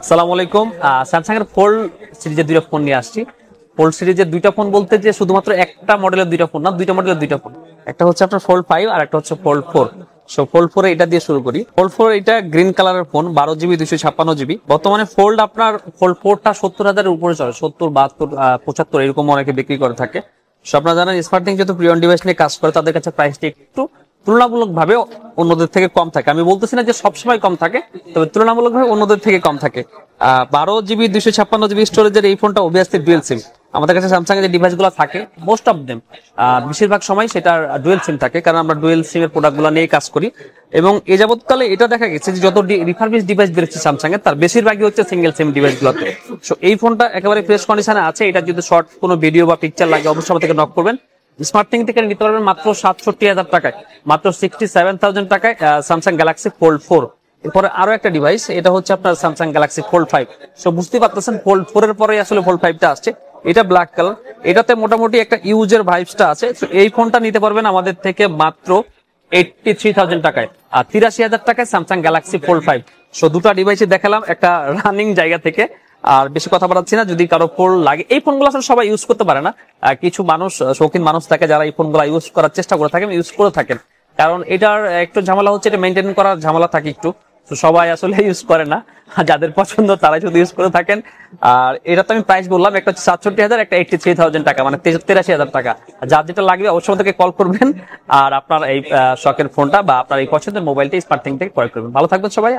আসসালামু আলাইকুম। স্যামসাং এর ফোল্ড সিরিজের দুইটা ফোন নিয়ে আসছি। ফোল্ড সিরিজের দুইটা ফোন বলতে যে শুধুমাত্র একটা মডেলের দুইটা ফোন না, দুইটা মডেলের দুইটা ফোন। একটা হচ্ছে আপনার ফোল্ড 5 আর একটা হচ্ছে ফোল্ড 4। সো ফোল্ড 4 এটা দিয়ে শুরু করি। ফোল্ড 4 এটা গ্রিন কালারের ফোন, 12 জিবি 256 জিবি। বর্তমানে ফোল্ড আপনার ফোল্ড 4টা 70,000-এর উপরে চলে, 70, 72, 75 এরকম অনেকে বিক্রি করে থাকে। সো আপনারা জানেন স্মার্টথিং যেহেতু প্রিয়ন ডিভাইস নিয়ে কাজ করে, তাদের কাছে প্রাইসটা একটু তুলনামূলকভাবে অন্যদের থেকে কম থাকে। আমি বলতেছি না যে সবসময় কম থাকে, তবে তুলনামূলকভাবে অন্যদের থেকে কম থাকে। 12 জিবি 256 জিবি স্টোরেজের এই ফোনটা অবভিয়াসলি ডুয়েল সিম। আমাদের কাছে স্যামসাং এর যে ডিভাইস গুলো থাকে মোস্ট অফ দেম বেশিরভাগ সময় সেটার ডুয়েল সিম থাকে, কারণ আমরা ডুয়েল সিমের প্রোডাক্ট গুলো নিয়ে কাজ করি। এবং এই যাবৎকালে এটা দেখা গেছে যে যত রিফারবিশ ডিভাইস বেরোচ্ছে স্যামসাং এর, তার বেশিরভাগই হচ্ছে সিঙ্গেল সিম ডিভাইস গুলোতে। সো এই ফোনটা একেবারে ফ্রেশ কন্ডিশনে আছে। এটা যদি শর্ট কোনো ভিডিও বা পিকচার লাগে অবশ্যই আমাদের নক করবেন। স্মার্টথিং থেকে নিতে পারবেন মাত্র 67,000 টাকায়, মাত্র 67,000 টাকায় স্যামসাং গ্যালাক্সি ফোল্ড 4। এরপরে আরো একটা ডিভাইস, এটা হচ্ছে আপনার স্যামসাং গ্যালাক্সি ফোল্ড 5। সো বুঝতেই পারতেছেন ফোল্ড 4 এর পরে আসলে ফোল্ড 5টা আসছে। এটা ব্ল্যাক কালার, এটাতে মোটামুটি একটা ইউজের ভাইবসটা আছে। তো এই ফোনটা নিতে পারবেন আমাদের থেকে মাত্র 83,000 টাকায়, আর 83,000 টাকায় স্যামসাং গ্যালাক্সি ফোল্ড 5। সো দুটো ডিভাইসই দেখালাম একটা রানিং জায়গা থেকে। আর বেশি কথা বাড়াচ্ছি না, যদি কারো ফোন লাগে, এই ফোনগুলো আসলে সবাই ইউজ করতে পারে না। কিছু মানুষ, শৌখিন মানুষ থাকে যারা এই ফোনগুলো ইউজ করার চেষ্টা করে থাকেন, ইউজ করে থাকেন। কারণ এটার একটু ঝামেলা হচ্ছে, এটা মেনটেন করার ঝামেলা থাকে একটু। তো সবাই আসলে ইউজ করে না, যাদের পছন্দ তারাই শুধু ইউজ করে থাকেন। আর এটা তো আমি প্রাইস বললাম, একটা হচ্ছে 67,000, একটা 83,000 টাকা, মানে 83,000 টাকা। যার যেটা লাগবে অবশ্যই আমাদেরকে কল করবেন। আর আপনার এই শখের ফোনটা বা আপনার এই পছন্দের মোবাইলটা স্মার্টথিং থেকে ক্রয় করবেন। ভালো থাকবেন সবাই।